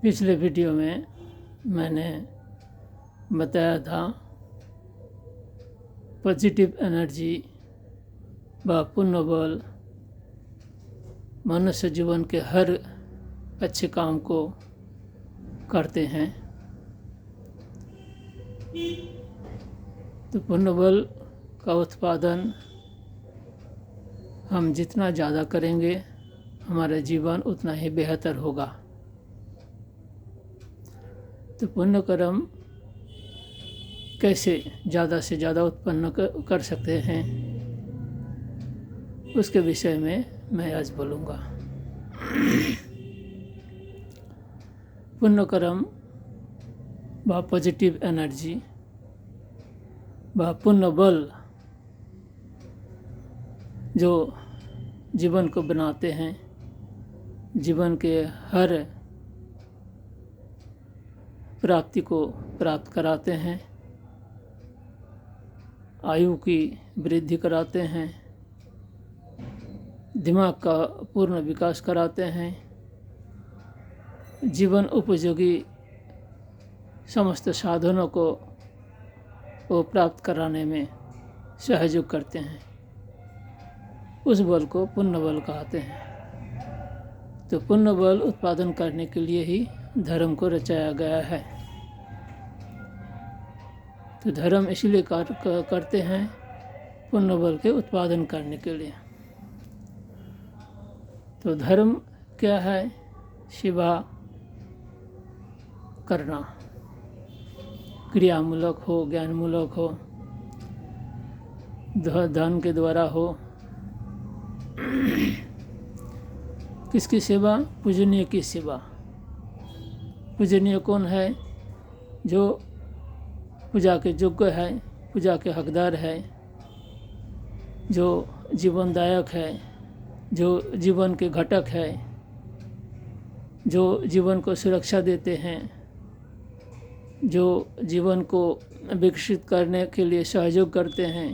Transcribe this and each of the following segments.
पिछले वीडियो में मैंने बताया था पॉजिटिव एनर्जी व पुण्य बल मनुष्य जीवन के हर अच्छे काम को करते हैं। तो पुण्य बल का उत्पादन हम जितना ज़्यादा करेंगे हमारा जीवन उतना ही बेहतर होगा। तो पुण्य कर्म कैसे ज़्यादा से ज़्यादा उत्पन्न कर सकते हैं उसके विषय में मैं आज बोलूँगा। पुण्य कर्म व पॉजिटिव एनर्जी व पुण्य बल जो जीवन को बनाते हैं, जीवन के हर प्राप्ति को प्राप्त कराते हैं, आयु की वृद्धि कराते हैं, दिमाग का पूर्ण विकास कराते हैं, जीवन उपयोगी समस्त साधनों को प्राप्त कराने में सहयोग करते हैं। उस बल को पुण्य बल कहते हैं। तो पुण्य बल उत्पादन करने के लिए ही धर्म को रचाया गया है। तो धर्म इसलिए करते हैं पुण्य बल के उत्पादन करने के लिए। तो धर्म क्या है? सेवा करना, क्रियामूलक हो, ज्ञानमूलक हो, धन के द्वारा हो। किसकी सेवा? पूजनीय की सेवा। पूजनीय कौन है? जो पूजा के योग्य है, पूजा के हकदार है, जो जीवनदायक है, जो जीवन के घटक है, जो जीवन को सुरक्षा देते हैं, जो जीवन को विकसित करने के लिए सहयोग करते हैं,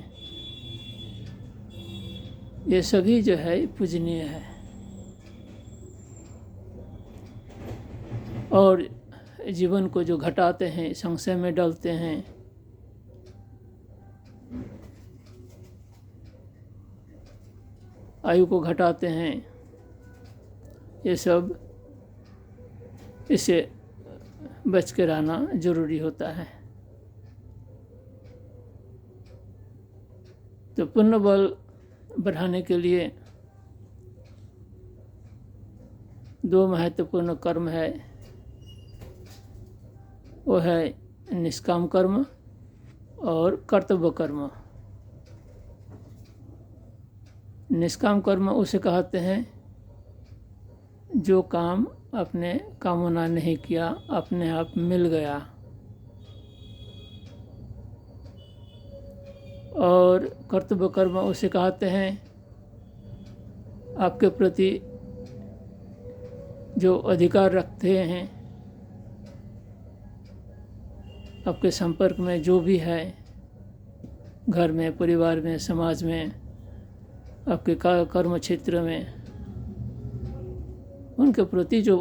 ये सभी जो है पूजनीय है। और जीवन को जो घटाते हैं, संशय में डालते हैं, आयु को घटाते हैं, ये सब इससे बच के रहना जरूरी होता है। तो पुण्य बल बढ़ाने के लिए दो महत्वपूर्ण कर्म है। वो है निष्काम कर्म और कर्तव्य कर्म। निष्काम कर्म उसे कहते हैं जो काम अपने कामना नहीं किया, अपने आप मिल गया। और कर्तव्य कर्म उसे कहते हैं आपके प्रति जो अधिकार रखते हैं, आपके संपर्क में जो भी है, घर में, परिवार में, समाज में, आपके कर्म क्षेत्र में, उनके प्रति जो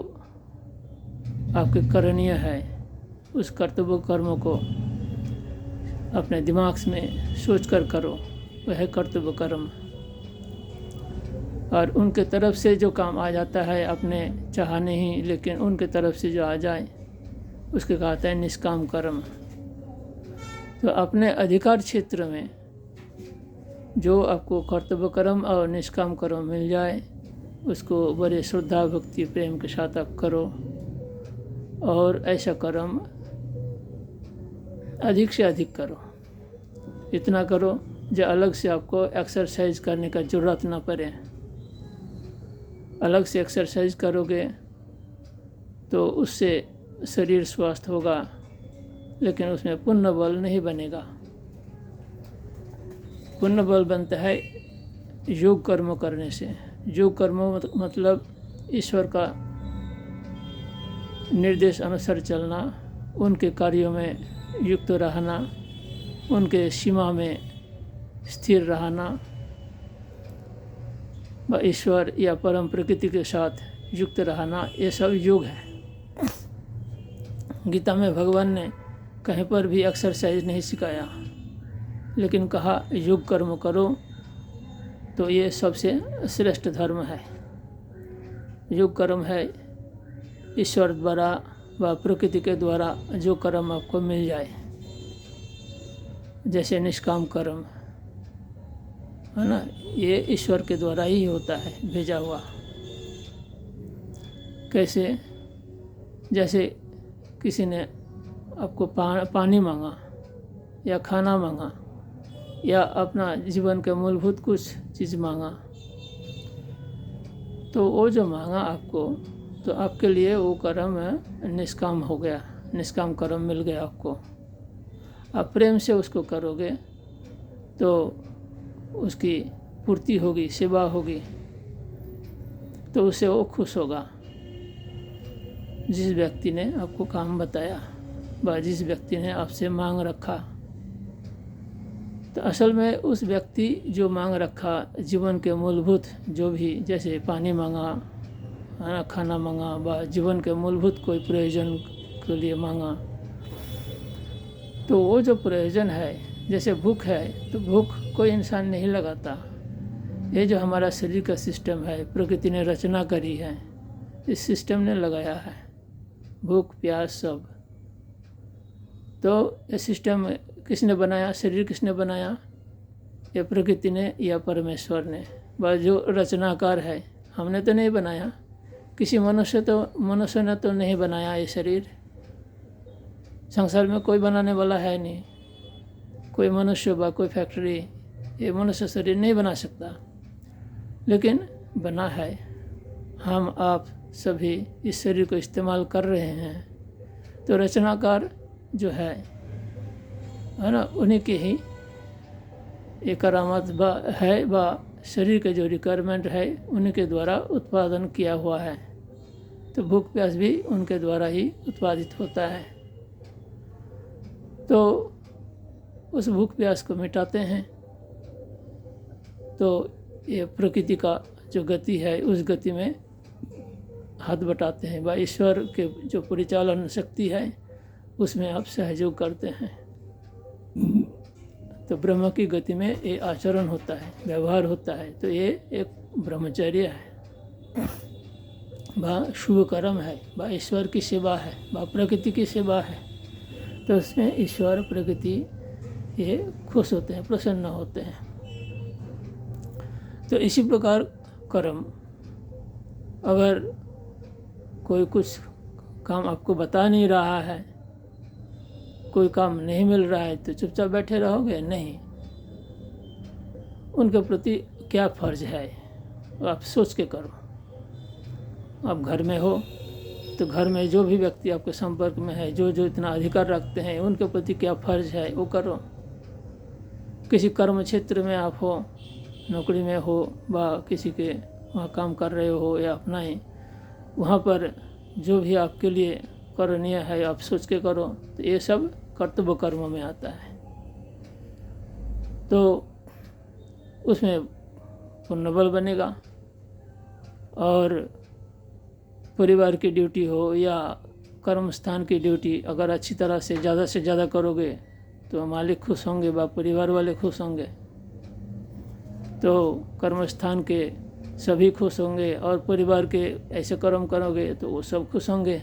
आपके करणीय है उस कर्तव्य कर्म को अपने दिमाग में सोच कर करो, वह कर्तव्य कर्म। और उनके तरफ से जो काम आ जाता है, अपने चाहने ही, लेकिन उनके तरफ से जो आ जाए उसके कहते हैं निष्काम कर्म। तो अपने अधिकार क्षेत्र में जो आपको कर्तव्य कर्म और निष्काम कर्म मिल जाए उसको बड़े श्रद्धा, भक्ति, प्रेम के साथ आप करो। और ऐसा कर्म अधिक से अधिक करो। इतना करो जो अलग से आपको एक्सरसाइज करने का ज़रूरत ना पड़े। अलग से एक्सरसाइज करोगे तो उससे शरीर स्वस्थ होगा, लेकिन उसमें पुण्य बल नहीं बनेगा। पुण्य बल बनता है योग कर्म करने से। योग कर्म मतलब ईश्वर का निर्देश अनुसार चलना, उनके कार्यों में युक्त रहना, उनके सीमा में स्थिर रहना, व ईश्वर या परम प्रकृति के साथ युक्त रहना, ये सब योग है। गीता में भगवान ने कहीं पर भी एक्सरसाइज नहीं सिखाया, लेकिन कहा योग कर्म करो, तो ये सबसे श्रेष्ठ धर्म है। योग कर्म है ईश्वर द्वारा व प्रकृति के द्वारा जो कर्म आपको मिल जाए, जैसे निष्काम कर्म है ना, ये ईश्वर के द्वारा ही होता है, भेजा हुआ। कैसे? जैसे किसी ने आपको पानी मांगा या खाना मांगा या अपना जीवन के मूलभूत कुछ चीज़ मांगा, तो वो जो मांगा आपको, तो आपके लिए वो कर्म निष्काम हो गया, निष्काम कर्म मिल गया आपको। आप प्रेम से उसको करोगे तो उसकी पूर्ति होगी, सेवा होगी, तो उससे वो खुश होगा। जिस व्यक्ति ने आपको काम बताया व जिस व्यक्ति ने आपसे मांग रखा, तो असल में उस व्यक्ति जो मांग रखा, जीवन के मूलभूत जो भी, जैसे पानी मांगा, खाना मांगा व जीवन के मूलभूत कोई प्रयोजन के लिए मांगा, तो वो जो प्रयोजन है, जैसे भूख है, तो भूख कोई इंसान नहीं लगाता। ये जो हमारा शरीर का सिस्टम है, प्रकृति ने रचना करी है, इस सिस्टम ने लगाया है भूख प्यास सब। तो ये सिस्टम किसने बनाया? शरीर किसने बनाया? ये प्रकृति ने या परमेश्वर ने, वह जो रचनाकार है। हमने तो नहीं बनाया, किसी मनुष्य ने तो नहीं बनाया ये शरीर। संसार में कोई बनाने वाला है नहीं, कोई मनुष्य व कोई फैक्ट्री ये मनुष्य शरीर नहीं बना सकता, लेकिन बना है। हम आप सभी इस शरीर को इस्तेमाल कर रहे हैं, तो रचनाकार जो है ना, उन्हीं की ही ये करामात है व शरीर के जो रिक्वायरमेंट है उन्हीं के द्वारा उत्पादन किया हुआ है। तो भूख प्यास भी उनके द्वारा ही उत्पादित होता है। तो उस भूख प्यास को मिटाते हैं। तो ये प्रकृति का जो गति है, उस गति में हाथ बटाते हैं व ईश्वर के जो परिचालन शक्ति है उसमें आप सहयोग करते हैं। तो ब्रह्म की गति में ये आचरण होता है, व्यवहार होता है। तो ये एक ब्रह्मचर्य है, वह शुभ कर्म है, वह ईश्वर की सेवा है, वह प्रकृति की सेवा है। तो उसमें ईश्वर प्रकृति ये खुश होते हैं, प्रसन्न होते हैं। तो इसी प्रकार कर्म, अगर कोई कुछ काम आपको बता नहीं रहा है, कोई काम नहीं मिल रहा है, तो चुपचाप बैठे रहोगे? नहीं। उनके प्रति क्या फर्ज है आप सोच के करो। आप घर में हो तो घर में जो भी व्यक्ति आपके संपर्क में है, जो जो इतना अधिकार रखते हैं, उनके प्रति क्या फर्ज है वो करो। किसी कर्म क्षेत्र में आप हो, नौकरी में हो व किसी के वहाँ काम कर रहे हो या अपना ही, वहाँ पर जो भी आपके लिए करणीय है आप सोच के करो। तो ये सब कर्तव्य कर्म में आता है। तो उसमें पुण्यबल बनेगा। और परिवार की ड्यूटी हो या कर्म स्थान की ड्यूटी, अगर अच्छी तरह से ज़्यादा करोगे तो मालिक खुश होंगे व परिवार वाले खुश होंगे। तो कर्म स्थान के सभी खुश होंगे और परिवार के ऐसे कर्म करोगे तो वो सब खुश होंगे।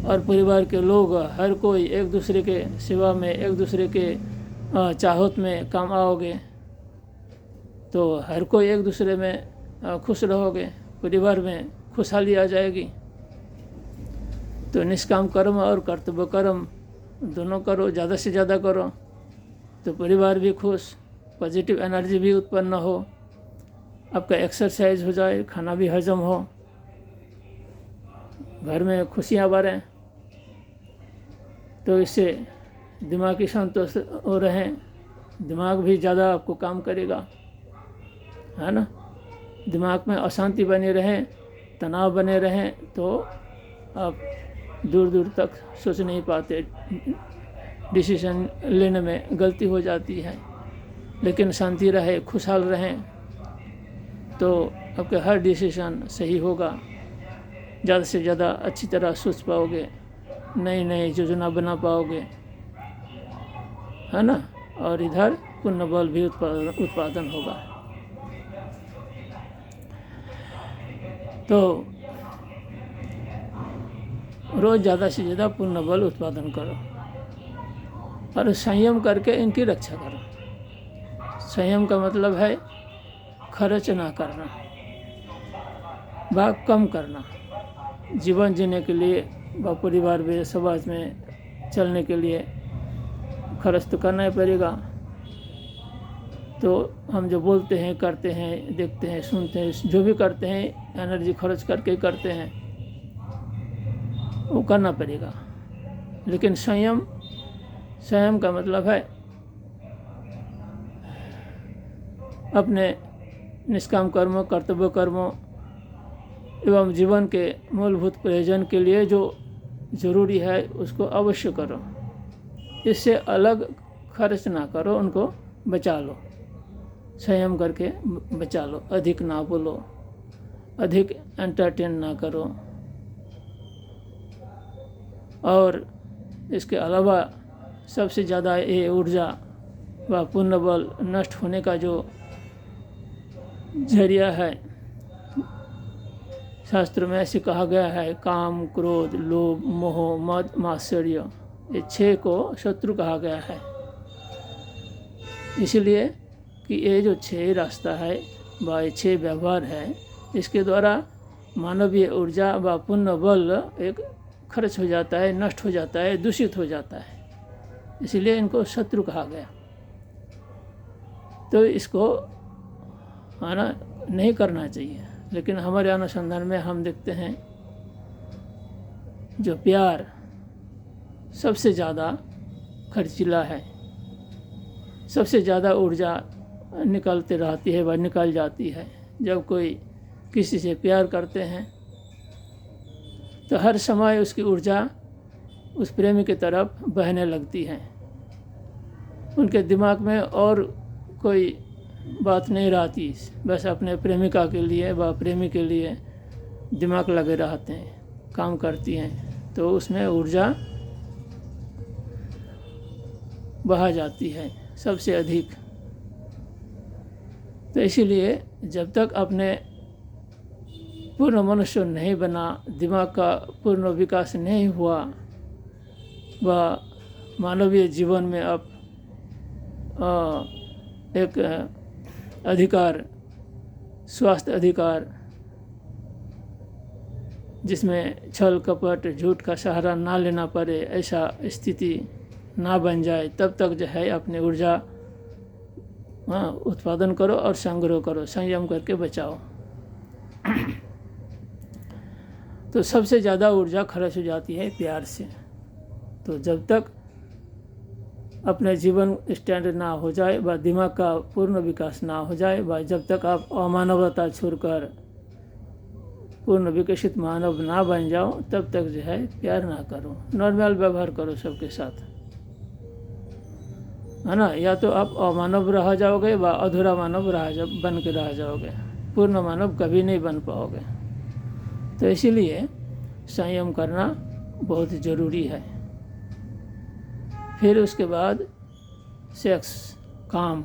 और परिवार के लोग हर कोई एक दूसरे के सेवा में, एक दूसरे के चाहत में काम आओगे तो हर कोई एक दूसरे में खुश रहोगे, परिवार में खुशहाली आ जाएगी। तो निष्काम कर्म और कर्तव्य कर्म दोनों करो, ज़्यादा से ज़्यादा करो, तो परिवार भी खुश, पॉजिटिव एनर्जी भी उत्पन्न हो, आपका एक्सरसाइज हो जाए, खाना भी हजम हो, घर में खुशियाँ बढ़ें। तो इससे दिमागी संतोष हो रहें, दिमाग भी ज़्यादा आपको काम करेगा, है ना। दिमाग में अशांति बनी रहे, तनाव बने रहें तो आप दूर दूर तक सोच नहीं पाते, डिसीजन लेने में गलती हो जाती है। लेकिन शांति रहे, खुशहाल रहें तो आपके हर डिसीजन सही होगा, ज़्यादा से ज़्यादा अच्छी तरह सोच पाओगे, नई नई योजना बना पाओगे, है ना। और इधर पुण्य बल भी उत्पादन होगा। तो रोज़ ज़्यादा से ज़्यादा पुण्य बल उत्पादन करो और संयम करके इनकी रक्षा करो। संयम का मतलब है खर्च ना करना, व कम करना। जीवन जीने के लिए व परिवार में, समाज में चलने के लिए खर्च तो करना ही पड़ेगा। तो हम जो बोलते हैं, करते हैं, देखते हैं, सुनते हैं, जो भी करते हैं एनर्जी खर्च करके करते हैं, वो करना पड़ेगा। लेकिन संयम का मतलब है अपने निष्काम कर्मों, कर्तव्य कर्मों एवं जीवन के मूलभूत प्रयोजन के लिए जो जरूरी है उसको अवश्य करो। इससे अलग खर्च ना करो, उनको बचा लो, संयम करके बचा लो। अधिक ना बोलो, अधिक एंटरटेन ना करो। और इसके अलावा सबसे ज़्यादा ये ऊर्जा व पुण्य बल नष्ट होने का जो जरिया है, शास्त्र में ऐसे कहा गया है, काम, क्रोध, लोभ, मोह, मद, मात्सर्य, ये 6 को शत्रु कहा गया है। इसलिए कि ये जो 6 रास्ता है व ये 6 व्यवहार है, इसके द्वारा मानवीय ऊर्जा व पुण्य बल एक खर्च हो जाता है, नष्ट हो जाता है, दूषित हो जाता है। इसलिए इनको शत्रु कहा गया। तो इसको आना नहीं करना चाहिए। लेकिन हमारे अनुसंधान में हम देखते हैं जो प्यार सबसे ज़्यादा खर्चीला है, सबसे ज़्यादा ऊर्जा निकलते रहती है व निकल जाती है। जब कोई किसी से प्यार करते हैं तो हर समय उसकी ऊर्जा उस प्रेमी की तरफ बहने लगती है। उनके दिमाग में और कोई बात नहीं रहती, बस अपने प्रेमिका के लिए व प्रेमी के लिए दिमाग लगे रहते हैं, काम करती हैं। तो उसमें ऊर्जा बहा जाती है सबसे अधिक। तो इसीलिए जब तक अपने पूर्ण मनुष्य नहीं बना, दिमाग का पूर्ण विकास नहीं हुआ, व मानवीय जीवन में अब एक अधिकार, स्वास्थ्य अधिकार, जिसमें छल कपट झूठ का सहारा ना लेना पड़े, ऐसा स्थिति ना बन जाए, तब तक जो है अपनी ऊर्जा उत्पादन करो और संग्रह करो, संयम करके बचाओ। तो सबसे ज़्यादा ऊर्जा खर्च हो जाती है प्यार से। तो जब तक अपने जीवन स्टैंडर्ड ना हो जाए व दिमाग का पूर्ण विकास ना हो जाए, व जब तक आप अमानवता छोड़कर पूर्ण विकसित मानव ना बन जाओ, तब तक जो है प्यार ना करो, नॉर्मल व्यवहार करो सबके साथ, है ना। या तो आप अमानव रह जाओगे व अधूरा मानव बन के रह जाओगे, पूर्ण मानव कभी नहीं बन पाओगे। तो इसीलिए संयम करना बहुत ज़रूरी है। फिर उसके बाद सेक्स, काम,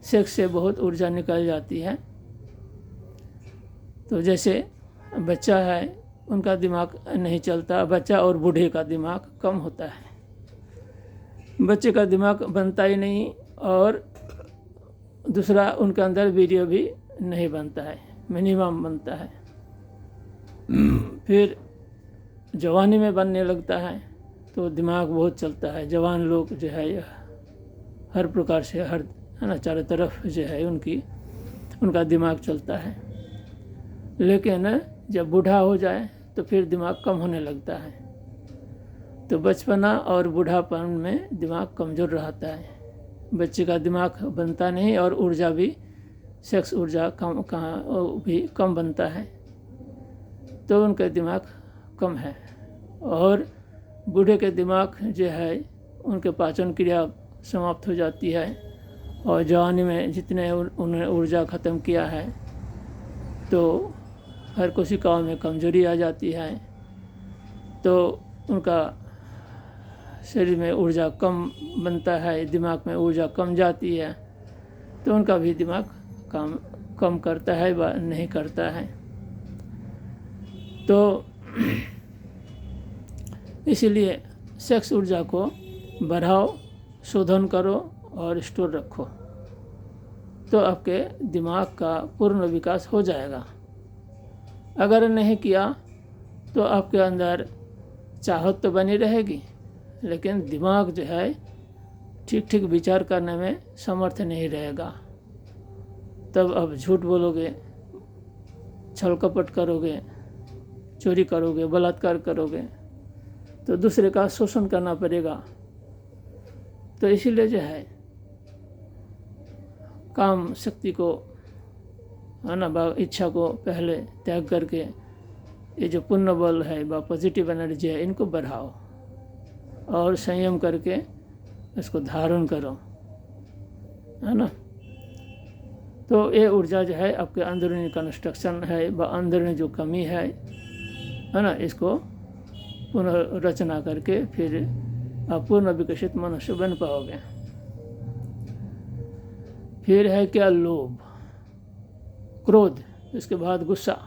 सेक्स से बहुत ऊर्जा निकल जाती है। तो जैसे बच्चा है, उनका दिमाग नहीं चलता, बच्चा और बूढ़े का दिमाग कम होता है। बच्चे का दिमाग बनता ही नहीं, और दूसरा उनके अंदर वीर्य भी नहीं बनता है, मिनिमम बनता है। फिर जवानी में बनने लगता है तो दिमाग बहुत चलता है। जवान लोग जो है हर प्रकार से, हर, है ना, चारों तरफ जो है उनका दिमाग चलता है। लेकिन जब बूढ़ा हो जाए तो फिर दिमाग कम होने लगता है। तो बचपना और बूढ़ापन में दिमाग कमज़ोर रहता है, बच्चे का दिमाग बनता नहीं, और ऊर्जा भी, सेक्स ऊर्जा भी कम बनता है। तो उनका दिमाग कम है। और बूढ़े के दिमाग जो है, उनके पाचन क्रिया समाप्त हो जाती है, और जवानी में जितने उन्होंने ऊर्जा ख़त्म किया है तो हर कोशिकाओं में कमजोरी आ जाती है, तो उनका शरीर में ऊर्जा कम बनता है, दिमाग में ऊर्जा कम जाती है, तो उनका भी दिमाग काम कम करता है व नहीं करता है। तो इसीलिए सेक्स ऊर्जा को बढ़ाओ, शोधन करो और स्टोर रखो, तो आपके दिमाग का पूर्ण विकास हो जाएगा। अगर नहीं किया तो आपके अंदर चाहत तो बनी रहेगी, लेकिन दिमाग जो है ठीक ठीक विचार करने में समर्थ नहीं रहेगा। तब आप झूठ बोलोगे, छल कपट करोगे, चोरी करोगे, बलात्कार करोगे, तो दूसरे का शोषण करना पड़ेगा। तो इसीलिए जो है काम शक्ति को, है ना, इच्छा को पहले त्याग करके ये जो पुण्य बल है व पॉजिटिव एनर्जी है, इनको बढ़ाओ और संयम करके इसको धारण करो, है ना। तो ये ऊर्जा जो है आपके अंदरूनी कंस्ट्रक्शन है व अंदरूनी जो कमी है ना, इसको पुनर्रचना करके फिर आप पूर्ण विकसित मनुष्य बन पाओगे। फिर है क्या, लोभ, क्रोध, इसके बाद गुस्सा।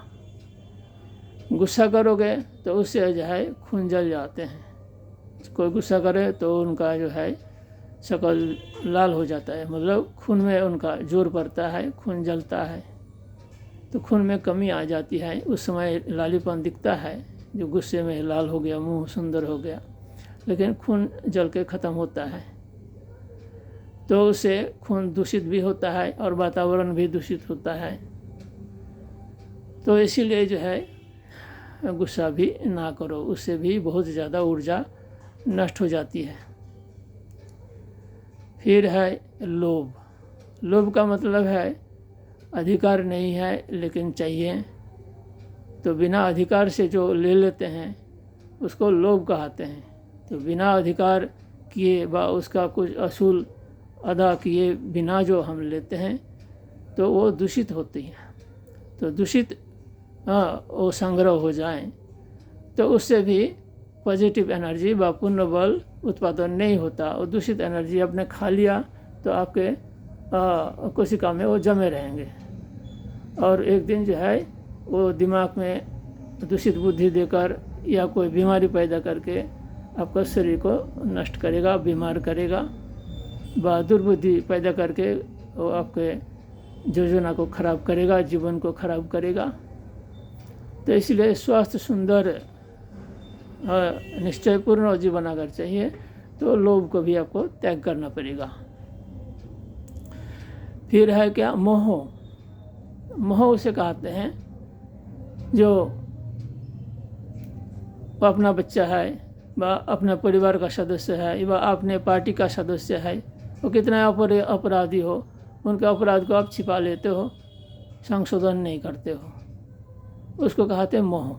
गुस्सा करोगे तो उससे जो है खून जल जाते हैं। कोई गुस्सा करे तो उनका जो है शकल लाल हो जाता है, मतलब खून में उनका जोर पड़ता है, खून जलता है, तो खून में कमी आ जाती है। उस समय लालीपन दिखता है, जो गुस्से में लाल हो गया, मुंह सुंदर हो गया, लेकिन खून जल के ख़त्म होता है। तो उससे खून दूषित भी होता है और वातावरण भी दूषित होता है। तो इसीलिए जो है गुस्सा भी ना करो, उससे भी बहुत ज़्यादा ऊर्जा नष्ट हो जाती है। फिर है लोभ। लोभ का मतलब है अधिकार नहीं है लेकिन चाहिए, तो बिना अधिकार से जो ले लेते हैं उसको लोभ कहते हैं। तो बिना अधिकार किए व उसका कुछ असूल अदा किए बिना जो हम लेते हैं तो वो दूषित होती है। तो दूषित वो संग्रह हो जाए तो उससे भी पॉजिटिव एनर्जी व पुण्य बल उत्पादन नहीं होता, और दूषित एनर्जी आपने खा लिया तो आपके कोशिका में वो जमे रहेंगे, और एक दिन जो है वो दिमाग में दूषित बुद्धि देकर या कोई बीमारी पैदा करके आपका शरीर को नष्ट करेगा, बीमार करेगा, व दुर्बुद्धि पैदा करके वो आपके योजना को खराब करेगा, जीवन को खराब करेगा। तो इसलिए स्वास्थ्य, सुंदर, निश्चयपूर्ण जीवन अगर चाहिए तो लोभ को भी आपको त्याग करना पड़ेगा। फिर है क्या, मोह। मोह उसे कहते हैं जो अपना बच्चा है व अपने परिवार का सदस्य है व अपने पार्टी का सदस्य है, वो कितना अपराधी हो, उनके अपराध को आप छिपा लेते हो, संशोधन नहीं करते हो, उसको कहते हैं मोह।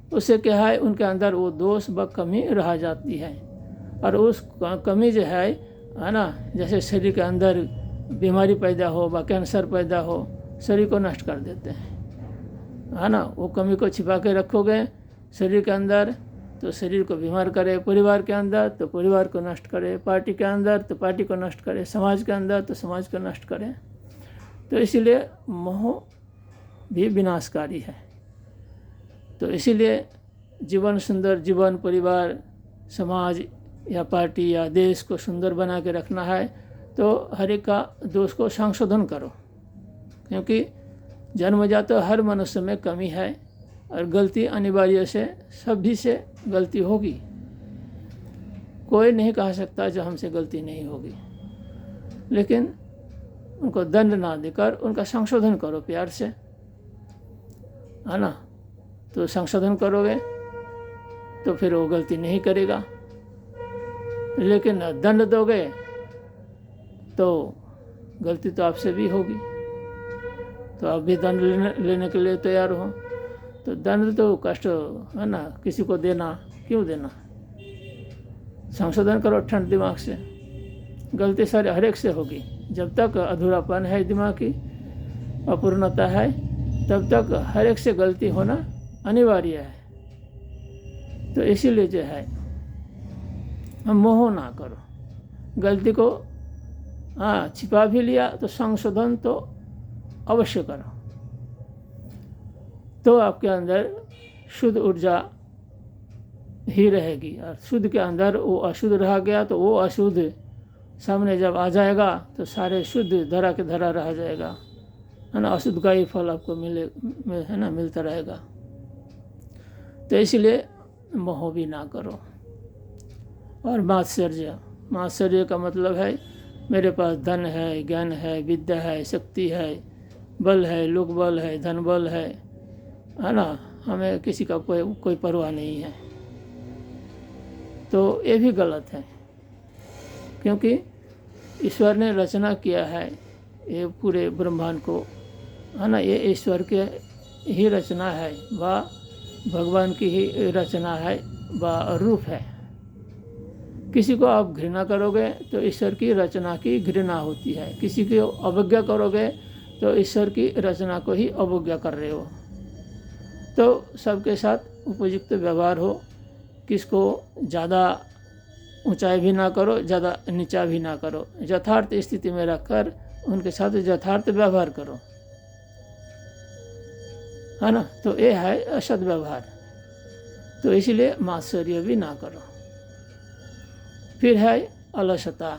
उससे क्या है, उनके अंदर वो दोष व कमी रह जाती है, और उस कमी जो है ना, जैसे शरीर के अंदर बीमारी पैदा हो व कैंसर पैदा हो, शरीर को नष्ट कर देते हैं, है ना। वो कमी को छिपा के रखोगे शरीर के अंदर तो शरीर को बीमार करे, परिवार के अंदर तो परिवार को नष्ट करे, पार्टी के अंदर तो पार्टी को नष्ट करे, समाज के अंदर तो समाज को नष्ट करे। तो इसीलिए मोह भी विनाशकारी है। तो इसीलिए जीवन सुंदर, जीवन, परिवार, समाज या पार्टी या देश को सुंदर बना के रखना है तो हर एक का दोष को संशोधन करो, क्योंकि जन्मजात हर मनुष्य में कमी है और गलती अनिवार्य से सभी से गलती होगी। कोई नहीं कह सकता जो हमसे गलती नहीं होगी, लेकिन उनको दंड ना देकर उनका संशोधन करो प्यार से, है ना। तो संशोधन करोगे तो फिर वो गलती नहीं करेगा, लेकिन दंड दोगे तो गलती तो आपसे भी होगी, तो आप भी दंड लेने के लिए तैयार हो। तो दंड तो कष्ट है ना, किसी को देना क्यों देना, संशोधन करो ठंड दिमाग से, गलती सारे हर एक से होगी। जब तक अधूरापन है, दिमाग की अपूर्णता है, तब तक हर एक से गलती होना अनिवार्य है। तो इसीलिए जो है मोह ना करो। गलती को छिपा भी लिया तो संशोधन तो अवश्य करो, तो आपके अंदर शुद्ध ऊर्जा ही रहेगी। और शुद्ध के अंदर वो अशुद्ध रह गया तो वो अशुद्ध सामने जब आ जाएगा तो सारे शुद्ध धरा के धरा रह जाएगा, है ना। अशुद्ध का ही फल आपको है ना, मिलता रहेगा। तो इसलिए मोह भी ना करो। और मात्सर्य का मतलब है मेरे पास धन है, ज्ञान है, विद्या है, शक्ति है, बल है, लोक बल है, धन बल है ना, हमें किसी का कोई परवाह नहीं है। तो ये भी गलत है, क्योंकि ईश्वर ने रचना किया है ये पूरे ब्रह्मांड को, है ना। ये ईश्वर के ही रचना है, वह भगवान की ही रचना है, वह रूप है। किसी को आप घृणा करोगे तो ईश्वर की रचना की घृणा होती है, किसी को अवज्ञा करोगे तो ईश्वर की रचना को ही अवज्ञा कर रहे हो। तो सबके साथ उपयुक्त व्यवहार हो, किसको ज़्यादा ऊंचाई भी ना करो, ज़्यादा नीचा भी ना करो, यथार्थ स्थिति में रखकर उनके साथ यथार्थ व्यवहार करो, है ना। तो ये है असद व्यवहार। तो इसलिए मात्सर्य भी ना करो। फिर है अलसता,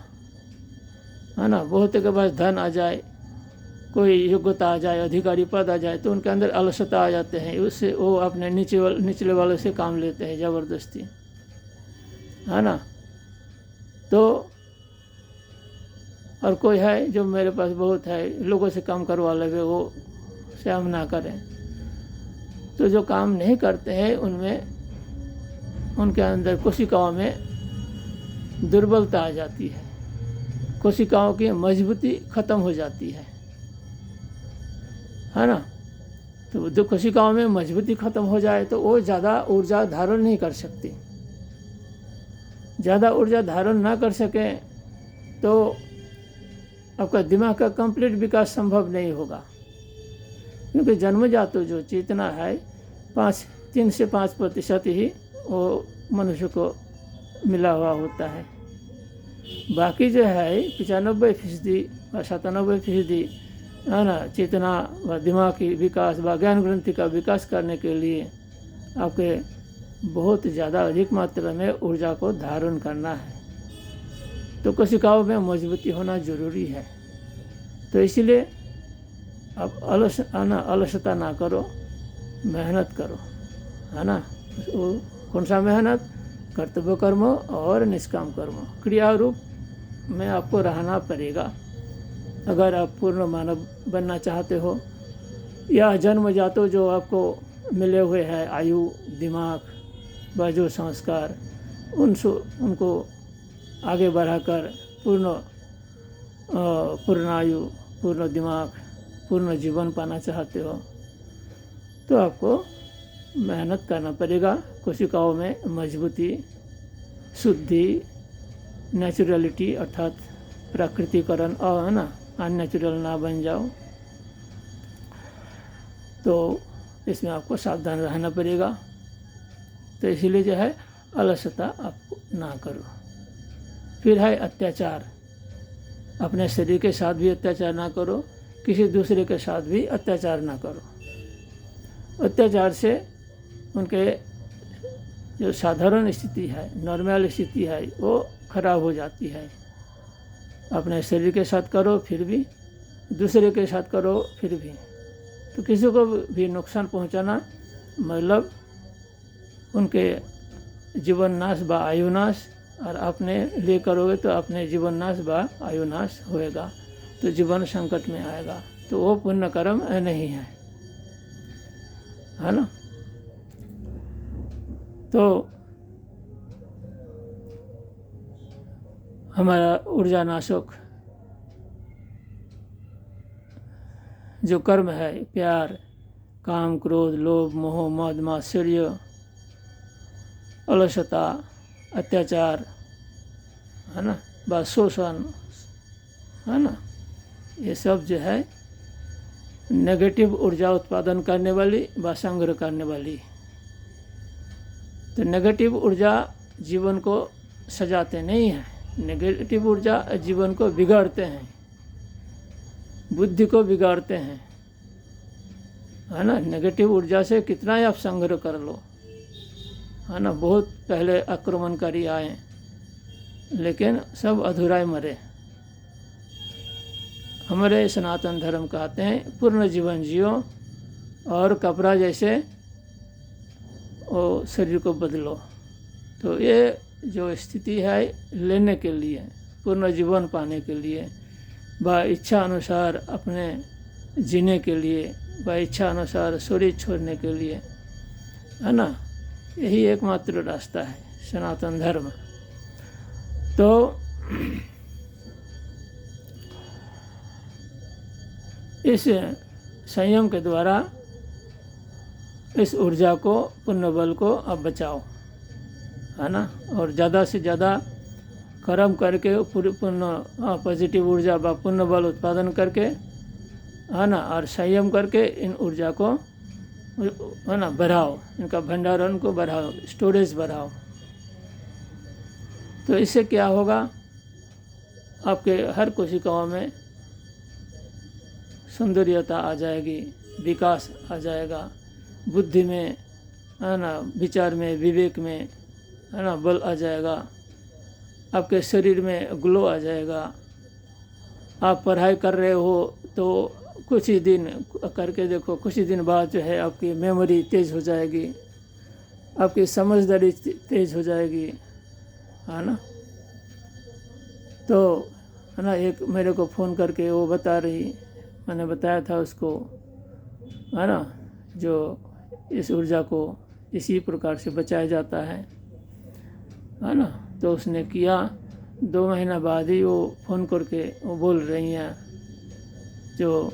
है ना। बहुत के पास धन आ जाए, कोई योग्यता आ जाए, अधिकारी पद आ जाए, तो उनके अंदर अलसता आ जाते हैं, उससे वो अपने निचले वालों से काम लेते हैं ज़बरदस्ती, है ना। तो और कोई है जो मेरे पास बहुत है, लोगों से काम करवा लगे, वो से हम ना करें। तो जो काम नहीं करते हैं उनमें, उनके अंदर कोशिकाओं में दुर्बलता आ जाती है, कोशिकाओं की मजबूती खत्म हो जाती है ना। तो जो कोशिकाओं में मजबूती खत्म हो जाए तो वो ज़्यादा ऊर्जा धारण नहीं कर सकती। ज़्यादा ऊर्जा धारण ना कर सके तो आपका दिमाग का कंप्लीट विकास संभव नहीं होगा, क्योंकि जन्मजात जो चेतना है 3 से 5% ही वो मनुष्य को मिला हुआ होता है। बाकी जो है 95% व 97% है ना, चेतना व दिमाग की विकास व ज्ञान ग्रंथि का विकास करने के लिए आपके बहुत ज़्यादा अधिक मात्रा में ऊर्जा को धारण करना है। तो कोशिकाओं में मजबूती होना जरूरी है। तो इसलिए आप अलसता ना करो, मेहनत करो, है ना। कौन सा मेहनत? कर्तव्य कर्म और निष्काम कर्म, क्रिया रूप में आपको रहना पड़ेगा अगर आप पूर्ण मानव बनना चाहते हो। या जन्मजात जो आपको मिले हुए हैं आयु, दिमाग व जो संस्कार, उनको आगे बढ़ाकर पूर्ण आयु, पूर्ण दिमाग, पूर्ण जीवन पाना चाहते हो तो आपको मेहनत करना पड़ेगा। कोशिकाओं में मजबूती, शुद्धि, नेचुरलिटी अर्थात प्राकृतिकरण और ना अननेचुरल ना बन जाओ। तो इसमें आपको सावधान रहना पड़ेगा। तो इसीलिए जो है अलसता आपको ना करो। फिर है अत्याचार, अपने शरीर के साथ भी अत्याचार ना करो, किसी दूसरे के साथ भी अत्याचार ना करो। अत्याचार से उनके जो साधारण स्थिति है, नॉर्मल स्थिति है, वो खराब हो जाती है। अपने शरीर के साथ करो फिर भी, दूसरे के साथ करो फिर भी, तो किसी को भी नुकसान पहुंचाना मतलब उनके जीवन नाश व आयुनाश, और अपने लिए करोगे तो अपने जीवन नाश व आयुनाश होएगा, तो जीवन संकट में आएगा। तो वो पुण्य कर्म नहीं है ना। तो हमारा ऊर्जा नाशक जो कर्म है, प्यार, काम, क्रोध, लोभ, मोह, मद, मात्सर्य, अलसता, अत्याचार, है ना, व शोषण, है ना, ये सब जो है नेगेटिव ऊर्जा उत्पादन करने वाली व संग्रह करने वाली। तो नेगेटिव ऊर्जा जीवन को सजाते नहीं हैं, नेगेटिव ऊर्जा जीवन को बिगाड़ते हैं, बुद्धि को बिगाड़ते हैं, है ना। नेगेटिव ऊर्जा से कितना ही आप संग्रह कर लो, है ना। बहुत पहले आक्रमणकारी आए लेकिन सब अधूरा ही मरे। हमारे सनातन धर्म कहते हैं पूर्ण जीवन जियो और कपड़ा जैसे वो शरीर को बदलो। तो ये जो स्थिति है लेने के लिए, पूर्ण जीवन पाने के लिए, व इच्छा अनुसार अपने जीने के लिए, व इच्छा अनुसार शरीर छोड़ने के लिए, है ना, यही एकमात्र रास्ता है सनातन धर्म। तो इस संयम के द्वारा इस ऊर्जा को, पुण्य बल को अब बचाओ, है ना। और ज़्यादा से ज़्यादा कर्म करके पुण्य पॉजिटिव ऊर्जा व पुण्य बल उत्पादन करके, है ना, और संयम करके इन ऊर्जा को, है ना, बढ़ाओ, इनका भंडारण को बढ़ाओ, स्टोरेज बढ़ाओ। तो इससे क्या होगा, आपके हर कोशिकाओं में सौंदर्यता आ जाएगी, विकास आ जाएगा, बुद्धि में, है ना, विचार में, विवेक में, है ना, बल आ जाएगा, आपके शरीर में ग्लो आ जाएगा। आप पढ़ाई कर रहे हो तो कुछ ही दिन करके देखो, कुछ ही दिन बाद जो है आपकी मेमोरी तेज़ हो जाएगी, आपकी समझदारी तेज़ हो जाएगी, है ना। तो है ना, एक मेरे को फ़ोन करके वो बता रही, मैंने बताया था उसको, है ना, जो इस ऊर्जा को इसी प्रकार से बचाया जाता है ना। तो उसने किया, 2 महीना बाद ही वो फ़ोन करके वो बोल रही हैं, जो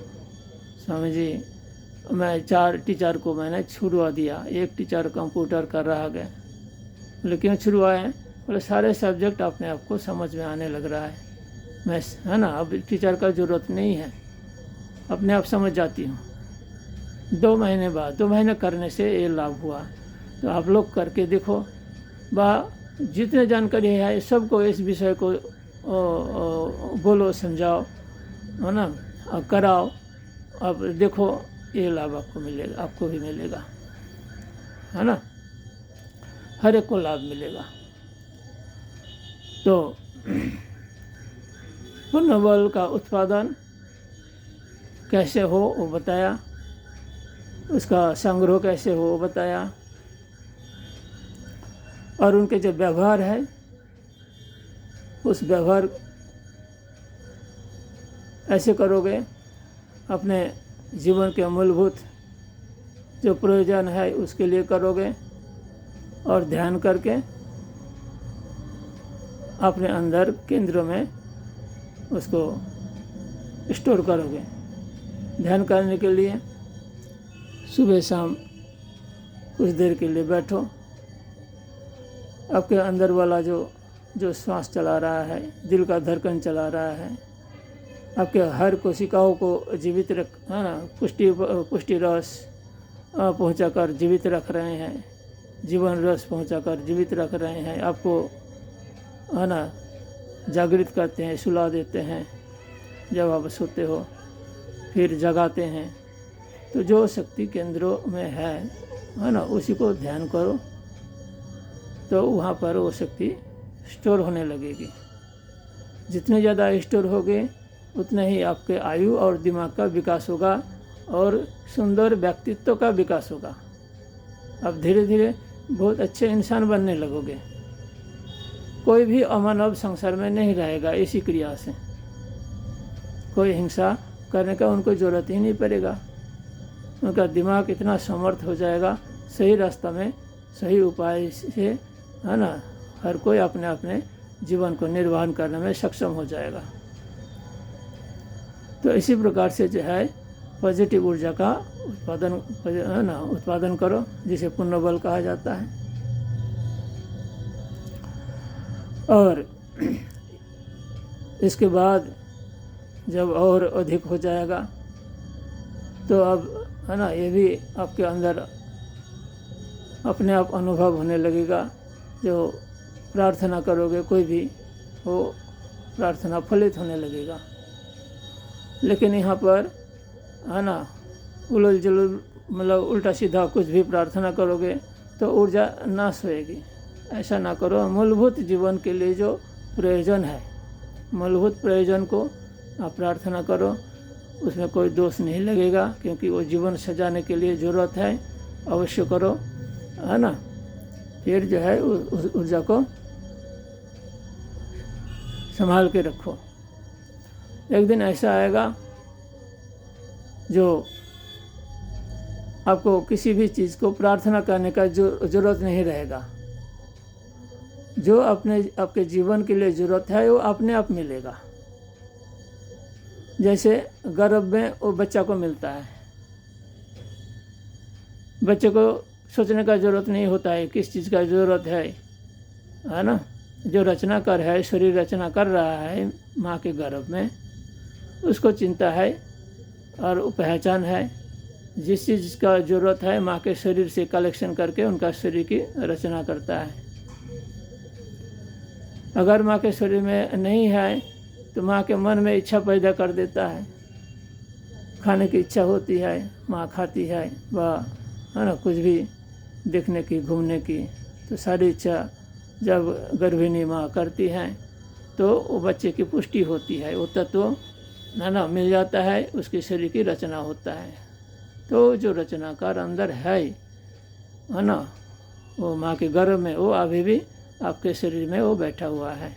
स्वामी जी मैं 4 टीचर को मैंने छुड़वा दिया, एक टीचर कंप्यूटर कर रहा गया। बोले क्यों छुड़वाए? बोले सारे सब्जेक्ट अपने आप को समझ में आने लग रहा है, मैं, है ना, अब टीचर का ज़रूरत नहीं है, अपने आप समझ जाती हूँ। 2 महीने बाद, 2 महीने करने से ये लाभ हुआ। तो आप लोग करके देखो, जितने जानकारी है सबको इस विषय को बोलो, समझाओ, है ना, कराओ। अब देखो ये लाभ आपको मिलेगा, आपको भी मिलेगा, है ना, हर एक को लाभ मिलेगा। तो पुण्य बल का उत्पादन कैसे हो वो बताया, उसका संग्रह कैसे हो वो बताया, और उनके जो व्यवहार है उस व्यवहार ऐसे करोगे, अपने जीवन के मूलभूत जो प्रयोजन है उसके लिए करोगे, और ध्यान करके अपने अंदर केंद्र में उसको स्टोर करोगे। ध्यान करने के लिए सुबह शाम कुछ देर के लिए बैठो, आपके अंदर वाला जो श्वास चला रहा है, दिल का धड़कन चला रहा है, आपके हर कोशिकाओं को जीवित रख, है ना, पुष्टि रस पहुंचाकर जीवित रख रहे हैं, जीवन रस पहुंचाकर जीवित रख रहे हैं, आपको, है ना, जागृत करते हैं, सुला देते हैं जब आप सोते हो, फिर जगाते हैं। तो जो शक्ति केंद्रों में है ना, उसी को ध्यान करो, तो वहाँ पर वो शक्ति स्टोर होने लगेगी। जितने ज़्यादा स्टोर होगे उतने ही आपके आयु और दिमाग का विकास होगा और सुंदर व्यक्तित्व का विकास होगा। अब धीरे धीरे बहुत अच्छे इंसान बनने लगोगे। कोई भी अमानव संसार में नहीं रहेगा। इसी क्रिया से कोई हिंसा करने का उनको ज़रूरत ही नहीं पड़ेगा। उनका दिमाग इतना समर्थ हो जाएगा, सही रास्ता में सही उपाय से, है ना, हर कोई अपने अपने जीवन को निर्वहन करने में सक्षम हो जाएगा। तो इसी प्रकार से जो है पॉजिटिव ऊर्जा का उत्पादन, है ना, उत्पादन करो, जिसे पुण्य बल कहा जाता है। और इसके बाद जब और अधिक हो जाएगा तो अब है ना, ये भी आपके अंदर अपने आप अनुभव होने लगेगा। जो प्रार्थना करोगे कोई भी, वो प्रार्थना फलित होने लगेगा। लेकिन यहाँ पर है ना, उलझ जुलझ मतलब उल्टा सीधा कुछ भी प्रार्थना करोगे तो ऊर्जा नाश होएगी। ऐसा ना करो। मूलभूत जीवन के लिए जो प्रयोजन है, मूलभूत प्रयोजन को आप प्रार्थना करो, उसमें कोई दोष नहीं लगेगा, क्योंकि वो जीवन सजाने के लिए ज़रूरत है। अवश्य करो, है ना। फिर जो है उस ऊर्जा को संभाल के रखो। एक दिन ऐसा आएगा जो आपको किसी भी चीज़ को प्रार्थना करने का ज़रूरत नहीं रहेगा। जो आपके जीवन के लिए ज़रूरत है वो अपने आप मिलेगा। जैसे गर्भ में वो बच्चा को मिलता है, बच्चे को सोचने का ज़रूरत नहीं होता है किस चीज़ का ज़रूरत है ना। जो रचनाकार है, शरीर रचना कर रहा है माँ के गर्भ में, उसको चिंता है और वो पहचान है। जिस चीज़ का ज़रूरत है माँ के शरीर से कलेक्शन करके उनका शरीर की रचना करता है। अगर माँ के शरीर में नहीं है तो माँ के मन में इच्छा पैदा कर देता है। खाने की इच्छा होती है, माँ खाती है, वह है ना, कुछ भी देखने की, घूमने की, तो सारी इच्छा जब गर्भिणी माँ करती है तो वो बच्चे की पुष्टि होती है, वो तत्व है ना मिल जाता है, उसके शरीर की रचना होता है। तो जो रचनाकार अंदर है ना, वो माँ के गर्भ में, वो अभी भी आपके शरीर में वो बैठा हुआ है।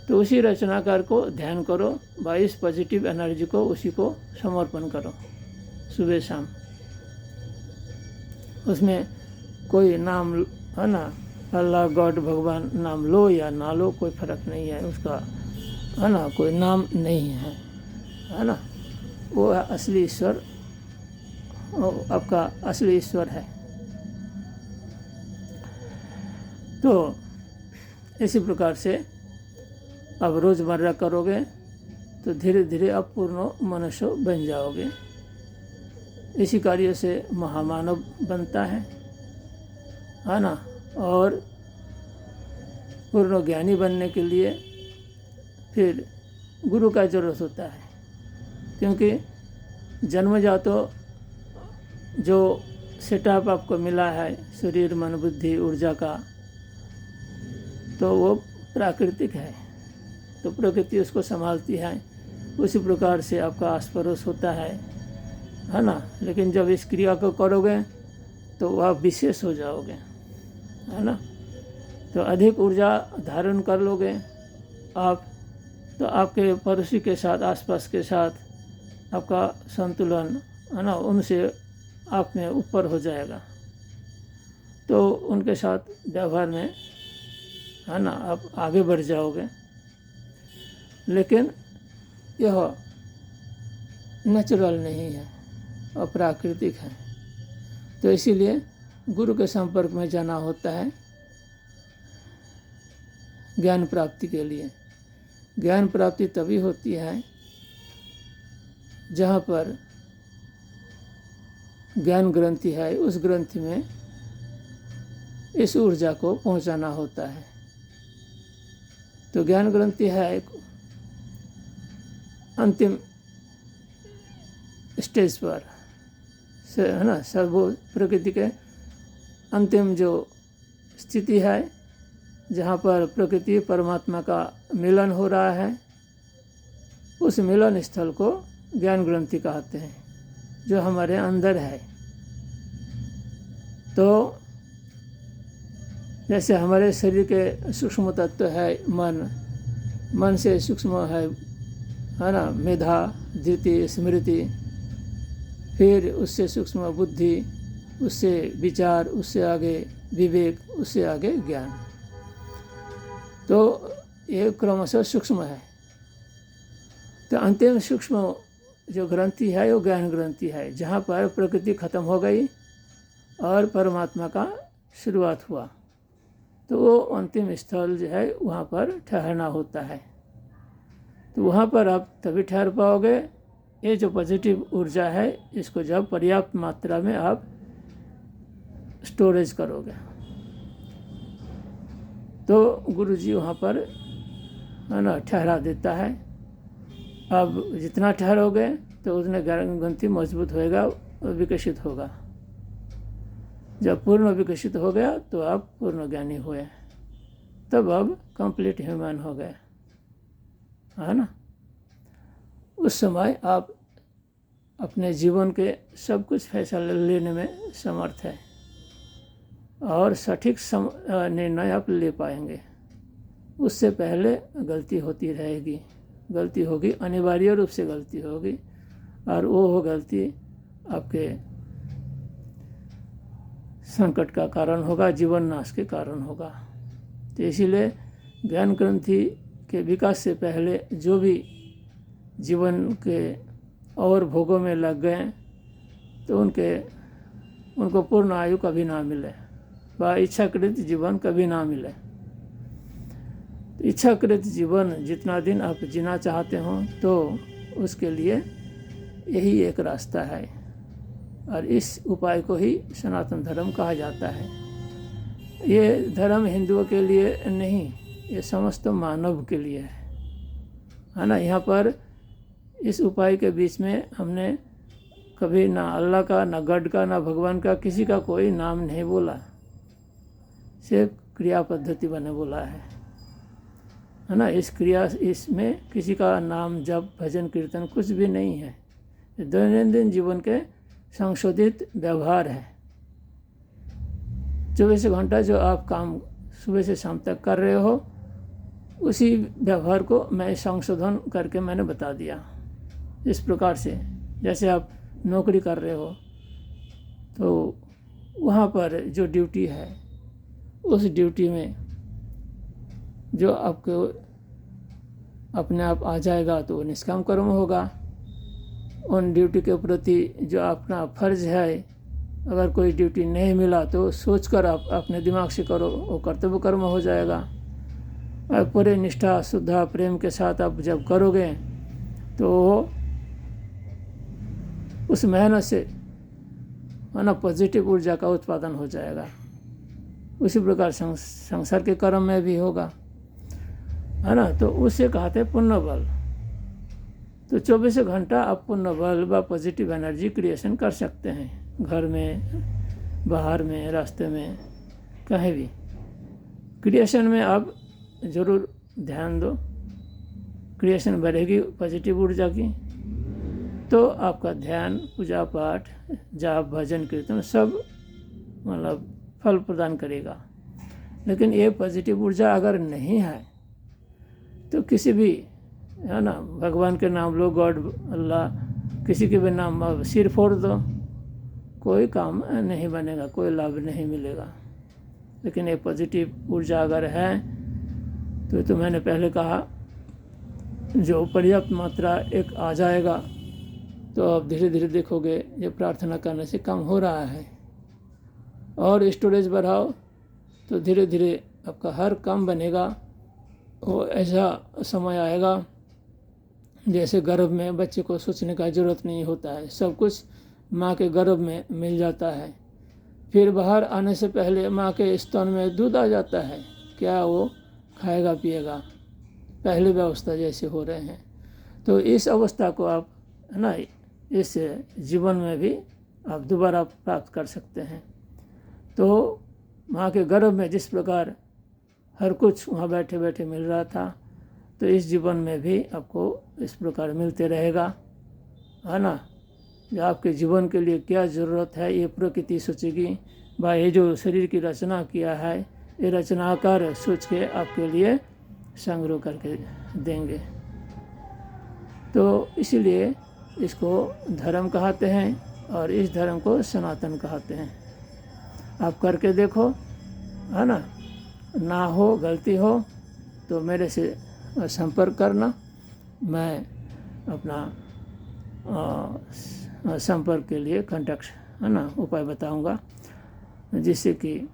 तो उसी रचनाकार को ध्यान करो, भाई इस पॉजिटिव एनर्जी को उसी को समर्पण करो सुबह शाम। उसमें कोई नाम है ना, अल्लाह, गॉड, भगवान नाम लो या ना लो, कोई फ़र्क नहीं है उसका, है ना। कोई नाम नहीं है ना। वो असली ईश्वर, आपका असली ईश्वर है। तो इसी प्रकार से अब रोज़मर्रा करोगे तो धीरे धीरे आप पूर्ण मनुष्य बन जाओगे। इसी कार्य से महामानव बनता है ना। और पूर्ण ज्ञानी बनने के लिए फिर गुरु का ज़रूरत होता है, क्योंकि जन्मजात जो सेटअप आपको मिला है शरीर, मन, बुद्धि, ऊर्जा का, तो वो प्राकृतिक है, तो प्रकृति उसको संभालती है। उसी प्रकार से आपका आस पड़ोस होता है ना। लेकिन जब इस क्रिया को करोगे तो आप विशेष हो जाओगे, है ना। तो अधिक ऊर्जा धारण कर लोगे आप, तो आपके पड़ोसी के साथ, आसपास के साथ आपका संतुलन है ना, उनसे आप में ऊपर हो जाएगा। तो उनके साथ व्यवहार में है ना आप आगे बढ़ जाओगे। लेकिन यह नेचुरल नहीं है, अप्राकृतिक है। तो इसीलिए गुरु के संपर्क में जाना होता है ज्ञान प्राप्ति के लिए। ज्ञान प्राप्ति तभी होती है जहाँ पर ज्ञान ग्रंथि है, उस ग्रंथि में इस ऊर्जा को पहुँचाना होता है। तो ज्ञान ग्रंथि है अंतिम स्टेज पर है ना, सर्वो प्रकृति के अंतिम जो स्थिति है, जहाँ पर प्रकृति परमात्मा का मिलन हो रहा है, उस मिलन स्थल को ज्ञान ग्रंथि कहते हैं, जो हमारे अंदर है। तो जैसे हमारे शरीर के सूक्ष्म तत्व है मन, मन से सूक्ष्म है ना मेधा, धृति, स्मृति, फिर उससे सूक्ष्म बुद्धि, उससे विचार, उससे आगे विवेक, उससे आगे ज्ञान। तो ये क्रमशः सूक्ष्म है। तो अंतिम सूक्ष्म जो ग्रंथि है वो ज्ञान ग्रंथि है, जहाँ पर प्रकृति खत्म हो गई और परमात्मा का शुरुआत हुआ। तो वो अंतिम स्थल जो है वहाँ पर ठहरना होता है। तो वहाँ पर आप तभी ठहर पाओगे। ये जो पॉजिटिव ऊर्जा है इसको जब पर्याप्त मात्रा में आप स्टोरेज करोगे तो गुरु जी वहाँ पर है ना ठहरा देता है। अब जितना ठहरोगे तो उतने ग्रंथि मजबूत होएगा, विकसित होगा। जब पूर्ण विकसित हो गया तो आप पूर्ण ज्ञानी हुए, तब अब कंप्लीट ह्यूमन हो गए, है ना। उस समय आप अपने जीवन के सब कुछ फैसले लेने में समर्थ है और सटीक निर्णय आप ले पाएंगे। उससे पहले गलती होती रहेगी, गलती होगी, अनिवार्य रूप से गलती होगी, और वो गलती आपके संकट का कारण होगा, जीवन नाश के कारण होगा। तो इसीलिए ज्ञान ग्रंथि के विकास से पहले जो भी जीवन के और भोगों में लग गए तो उनको पूर्ण आयु कभी ना मिले, व इच्छाकृत जीवन कभी ना मिले। तो इच्छाकृत जीवन जितना दिन आप जीना चाहते हो तो उसके लिए यही एक रास्ता है, और इस उपाय को ही सनातन धर्म कहा जाता है। ये धर्म हिंदुओं के लिए नहीं, ये समस्त मानव के लिए है ना। यहाँ पर इस उपाय के बीच में हमने कभी ना अल्लाह का, ना गॉड का, ना भगवान का, किसी का कोई नाम नहीं बोला, सिर्फ क्रिया पद्धति बने बोला है ना। इसमें किसी का नाम, जप, भजन, कीर्तन कुछ भी नहीं है। दैनंदिन जीवन के संशोधित व्यवहार है। 24 घंटा जो आप काम सुबह से शाम तक कर रहे हो, उसी व्यवहार को मैं संशोधन करके मैंने बता दिया। इस प्रकार से जैसे आप नौकरी कर रहे हो तो वहाँ पर जो ड्यूटी है, उस ड्यूटी में जो आपको अपने आप आ जाएगा तो वो निष्काम कर्म होगा। उन ड्यूटी के प्रति जो अपना फर्ज है, अगर कोई ड्यूटी नहीं मिला तो सोचकर आप अपने दिमाग से करो, वो कर्तव्य कर्म हो जाएगा। और पूरे निष्ठा, शुद्धा, प्रेम के साथ आप जब करोगे तो उस मेहनत से है ना पॉजिटिव ऊर्जा का उत्पादन हो जाएगा। उसी प्रकार संसार के कर्म में भी होगा, है ना। तो उससे कहते हैं पुण्य बल। तो 24 घंटा आप पुण्य बल व पॉजिटिव एनर्जी क्रिएशन कर सकते हैं, घर में, बाहर में, रास्ते में, कहीं भी। क्रिएशन में आप ज़रूर ध्यान दो, क्रिएशन बढ़ेगी पॉजिटिव ऊर्जा की तो आपका ध्यान, पूजा पाठ, जाप, भजन, कीर्तन सब मतलब फल प्रदान करेगा। लेकिन ये पॉजिटिव ऊर्जा अगर नहीं है तो किसी भी, है ना, भगवान के नाम लो, गॉड, अल्लाह, किसी के भी नाम सिर फोड़ दो, कोई काम नहीं बनेगा, कोई लाभ नहीं मिलेगा। लेकिन ये पॉजिटिव ऊर्जा अगर है तो मैंने पहले कहा जो पर्याप्त मात्रा एक आ जाएगा तो आप धीरे धीरे देखोगे ये प्रार्थना करने से कम हो रहा है। और स्टोरेज बढ़ाओ तो धीरे धीरे आपका हर काम बनेगा। वो ऐसा समय आएगा जैसे गर्भ में बच्चे को सोचने का ज़रूरत नहीं होता है, सब कुछ माँ के गर्भ में मिल जाता है। फिर बाहर आने से पहले माँ के स्तन में दूध आ जाता है, क्या वो खाएगा पिएगा, पहले व्यवस्था जैसे हो रहे हैं। तो इस अवस्था को आप, है ना, इस जीवन में भी आप दोबारा प्राप्त कर सकते हैं। तो माँ के गर्भ में जिस प्रकार हर कुछ वहाँ बैठे बैठे मिल रहा था, तो इस जीवन में भी आपको इस प्रकार मिलते रहेगा, है ना। जो आपके जीवन के लिए क्या ज़रूरत है ये प्रकृति सोचेगी। भाई ये जो शरीर की रचना किया है, ये रचनाकार सोच के आपके लिए संग्रह करके देंगे। तो इसीलिए इसको धर्म कहते हैं और इस धर्म को सनातन कहते हैं। आप करके देखो, है ना हो गलती हो तो मेरे से संपर्क करना, मैं अपना संपर्क के लिए कांटेक्ट, है ना, उपाय बताऊंगा जिससे कि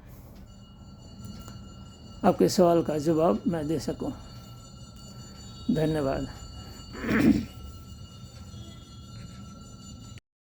आपके सवाल का जवाब मैं दे सकूं। धन्यवाद। है।